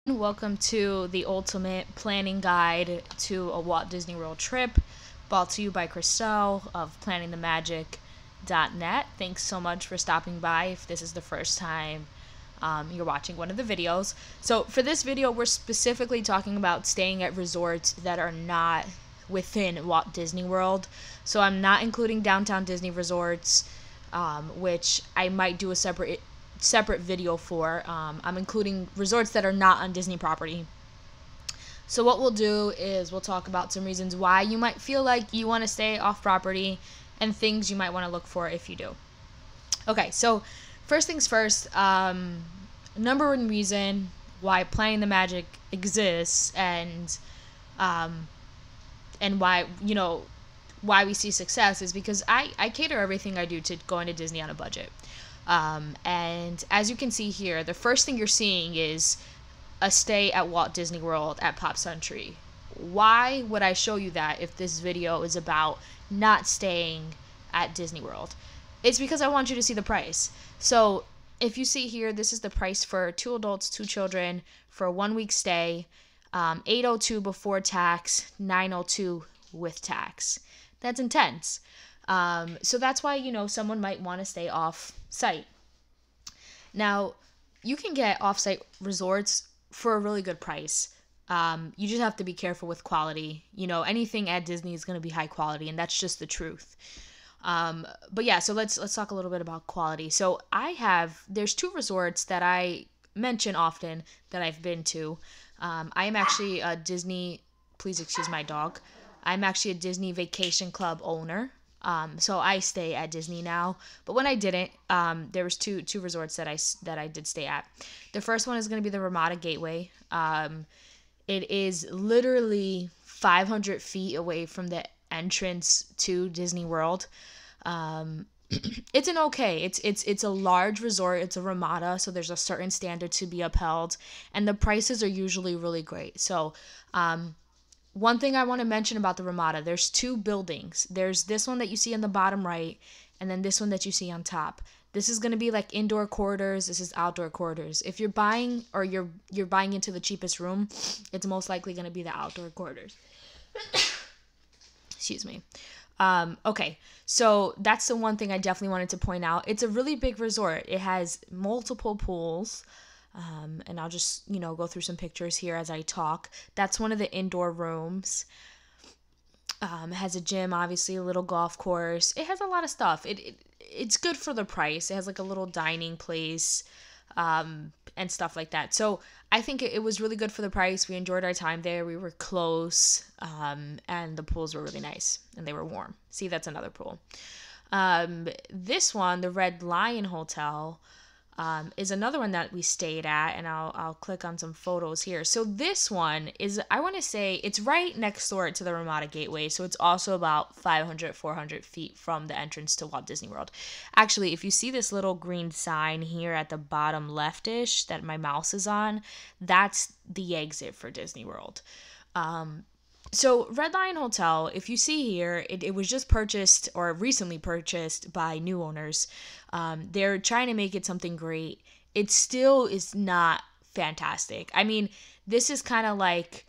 Welcome to the ultimate planning guide to a Walt Disney World trip, brought to you by Christelle of planningthemagic.net. Thanks so much for stopping by if this is the first time you're watching one of the videos. So for this video, we're specifically talking about staying at resorts that are not within Walt Disney World. So I'm not including downtown Disney resorts, which I might do a separate video for. I'm including resorts that are not on Disney property. So what we'll do is we'll talk about some reasons why you might feel like you want to stay off property and things you might want to look for if you do. Okay, so first things first, number one reason why Planning the Magic exists and why why we see success is because I cater everything I do to going to Disney on a budget. And as you can see here, the first thing you're seeing is a stay at Walt Disney World at Pop Century. Why would I show you that if this video is about not staying at Disney World? It's because I want you to see the price. So if you see here, this is the price for 2 adults, 2 children for a 1-week stay. $802 before tax, $902 with tax. That's intense. So that's why, someone might want to stay off site. Now, you can get off-site resorts for a really good price. You just have to be careful with quality. Anything at Disney is going to be high quality, and that's just the truth. But yeah, so let's talk a little bit about quality. So there's 2 resorts that I mention often that I've been to. I am actually a Disney, please excuse my dog. I'm actually a Disney Vacation Club owner. So I stay at Disney now, but when I didn't, there was two resorts that I did stay at. The first one is going to be the Ramada Gateway. It is literally 500 feet away from the entrance to Disney World. It's it's a large resort. It's a Ramada, so there's a certain standard to be upheld, and the prices are usually really great. So, one thing I want to mention about the Ramada, there's 2 buildings. There's this one that you see on the bottom right, and then this one that you see on top. This is going to be like indoor corridors. This is outdoor corridors. If you're buying or you're buying into the cheapest room, it's most likely going to be the outdoor corridors. Excuse me. Okay, so that's the one thing I definitely wanted to point out. It's a really big resort. It has multiple pools. And I'll just, go through some pictures here as I talk. That's one of the indoor rooms. It has a gym, obviously, a little golf course. It has a lot of stuff. It's good for the price. It has like a little dining place, and stuff like that. So I think it was really good for the price. We enjoyed our time there. We were close, and the pools were really nice and they were warm. See, that's another pool. This one, the Red Lion Hotel, is another one that we stayed at, and I'll click on some photos here. So this one is, I want to say, it's right next door to the Ramada Gateway, so it's also about 500, 400 feet from the entrance to Walt Disney World. Actually, if you see this little green sign here at the bottom leftish that my mouse is on, that's the exit for Disney World. So Red Lion Hotel, if you see here, it was just purchased or recently purchased by new owners. They're trying to make it something great. It still is not fantastic. I mean, this is kind of like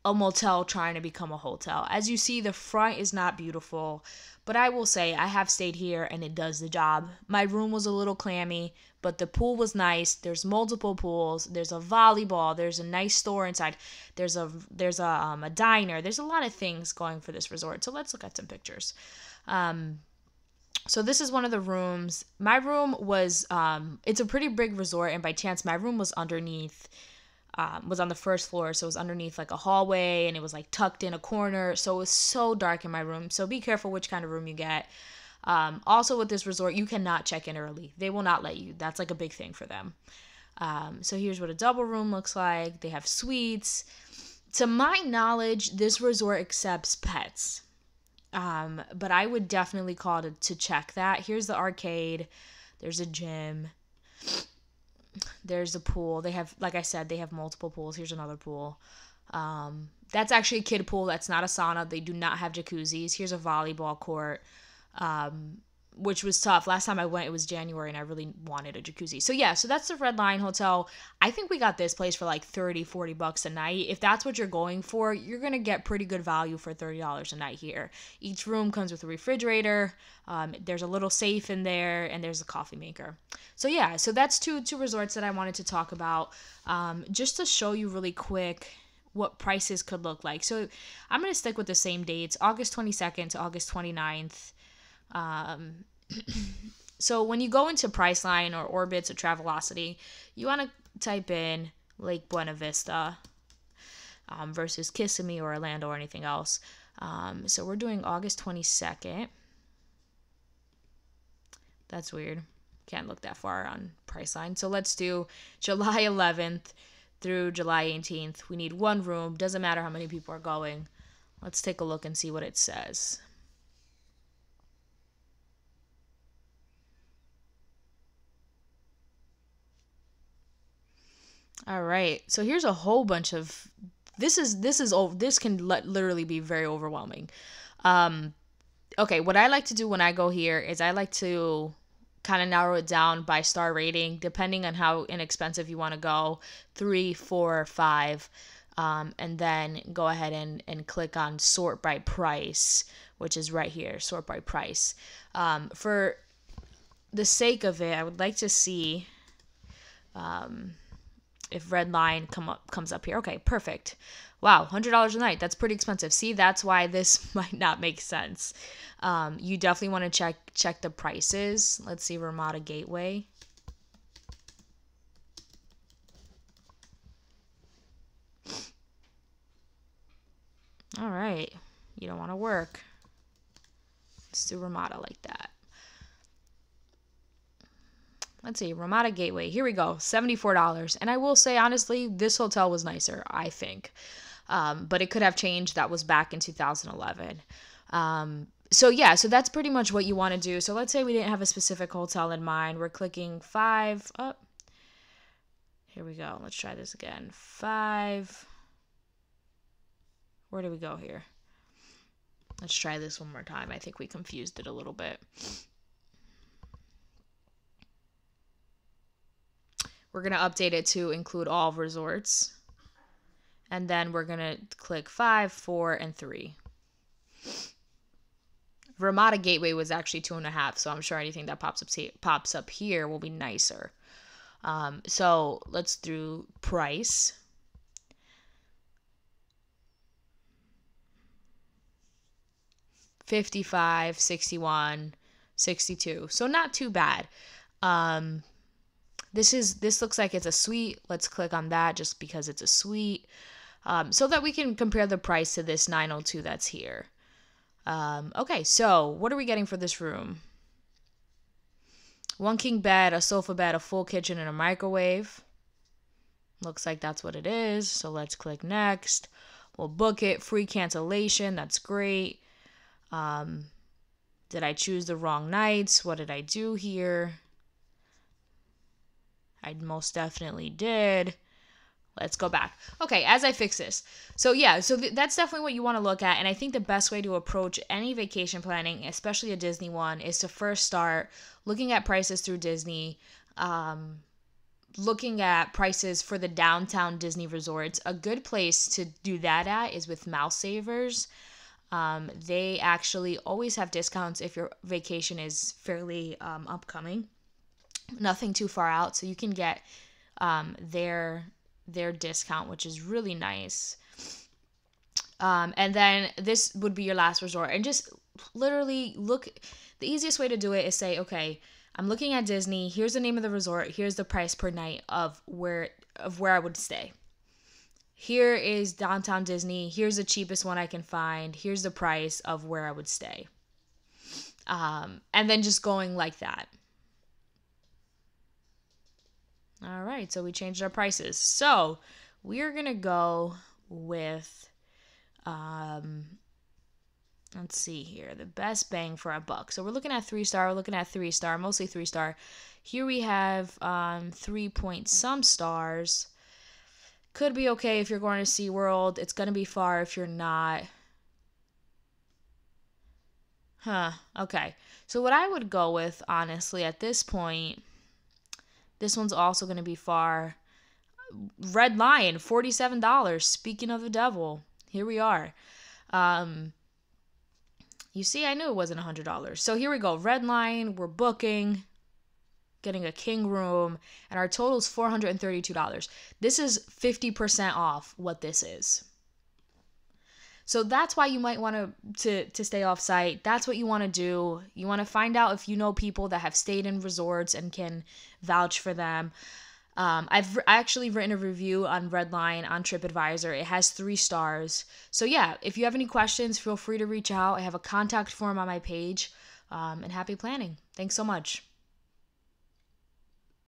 a motel trying to become a hotel. As you see, the front is not beautiful, but I will say I have stayed here and it does the job. My room was a little clammy, but the pool was nice. There's multiple pools. There's a volleyball. There's a nice store inside. There's a diner. There's a lot of things going for this resort. So let's look at some pictures. So this is one of the rooms. My room was, it's a pretty big resort, and by chance my room was underneath, was on the first floor, so it was underneath like a hallway, and it was like tucked in a corner, so it was so dark in my room. So be careful which kind of room you get. Also with this resort, you cannot check in early. They will not let you. That's like a big thing for them. So here's what a double room looks like. They have suites. To my knowledge, this resort accepts pets. But I would definitely call to check that. Here's the arcade. There's a gym. There's a pool. They have, like I said, they have multiple pools. Here's another pool. That's actually a kid pool. That's not a sauna. They do not have jacuzzis. Here's a volleyball court. which was tough. Last time I went, it was January, and I really wanted a jacuzzi. So yeah, so that's the Red Lion Hotel. I think we got this place for like 30, 40 bucks a night. If that's what you're going for, you're going to get pretty good value for $30 a night here. Each room comes with a refrigerator. There's a little safe in there, and there's a coffee maker. So yeah, so that's two resorts that I wanted to talk about, just to show you really quick what prices could look like. So I'm going to stick with the same dates, August 22nd to August 29th. So when you go into Priceline or Orbitz or Travelocity, you want to type in Lake Buena Vista versus Kissimmee or Orlando or anything else. So we're doing August 22nd. That's weird. Can't look that far on Priceline. So let's do July 11th through July 18th. We need one room. Doesn't matter how many people are going. Let's take a look and see what it says. All right. So here's a whole bunch of this can literally be very overwhelming. Okay, what I like to do when I go here is I like to kind of narrow it down by star rating, depending on how inexpensive you want to go, 3, 4, 5, and then go ahead and click on sort by price, which is right here, sort by price. For the sake of it, I would like to see if Red Line comes up here. Okay, perfect. Wow, $100 a night. That's pretty expensive. See, that's why this might not make sense. You definitely want to check the prices. Let's see, Ramada Gateway. All right, you don't want to work. Let's do Ramada like that. Let's see, Ramada Gateway. Here we go, $74. And I will say, honestly, this hotel was nicer, I think. But it could have changed. That was back in 2011. So yeah, so that's pretty much what you want to do. So let's say we didn't have a specific hotel in mind. We're clicking 5 up. Here we go. Let's try this again. 5. Where do we go here? Let's try this one more time. I think we confused it a little bit. We're going to update it to include all resorts. And then we're going to click 5, 4, and 3. Ramada Gateway was actually 2.5, so I'm sure anything that pops up here will be nicer. So let's do price. $55, $61, $62. So not too bad. This looks like it's a suite. Let's click on that just because it's a suite. So that we can compare the price to this 902 that's here. Okay, so what are we getting for this room? 1 king bed, a sofa bed, a full kitchen, and a microwave. Looks like that's what it is. So let's click next. We'll book it. Free cancellation. That's great. Did I choose the wrong nights? What did I do here? I most definitely did. Let's go back. Okay, as I fix this. So yeah, so that's definitely what you want to look at. And I think the best way to approach any vacation planning, especially a Disney one, is to first start looking at prices through Disney, looking at prices for the downtown Disney resorts. A good place to do that at is with Mouse Savers. They actually always have discounts if your vacation is fairly upcoming. Nothing too far out, so you can get their discount, which is really nice. And then this would be your last resort, and just literally look. The easiest way to do it is say, okay, I'm looking at Disney. Here's the name of the resort. Here's the price per night of where I would stay. Here is downtown Disney. Here's the cheapest one I can find. Here's the price of where I would stay. And then just going like that. All right, so we changed our prices. So we're going to go with, let's see here, the best bang for our buck. So we're looking at 3-star. We're looking at 3-star, mostly 3-star. Here we have 3 point some stars. Could be okay if you're going to SeaWorld. It's going to be far if you're not. Okay. So what I would go with, honestly, at this point, this one's also going to be far. Red Lion, $47. Speaking of the devil, here we are. You see, I knew it wasn't $100. So here we go. Red Lion, we're booking, getting a king room, and our total is $432. This is 50% off what this is. So that's why you might want to stay off site. That's what you want to do. You want to find out if you know people that have stayed in resorts and can vouch for them. I've actually written a review on Red Lion on TripAdvisor. It has 3 stars. So yeah, if you have any questions, feel free to reach out. I have a contact form on my page. And happy planning. Thanks so much.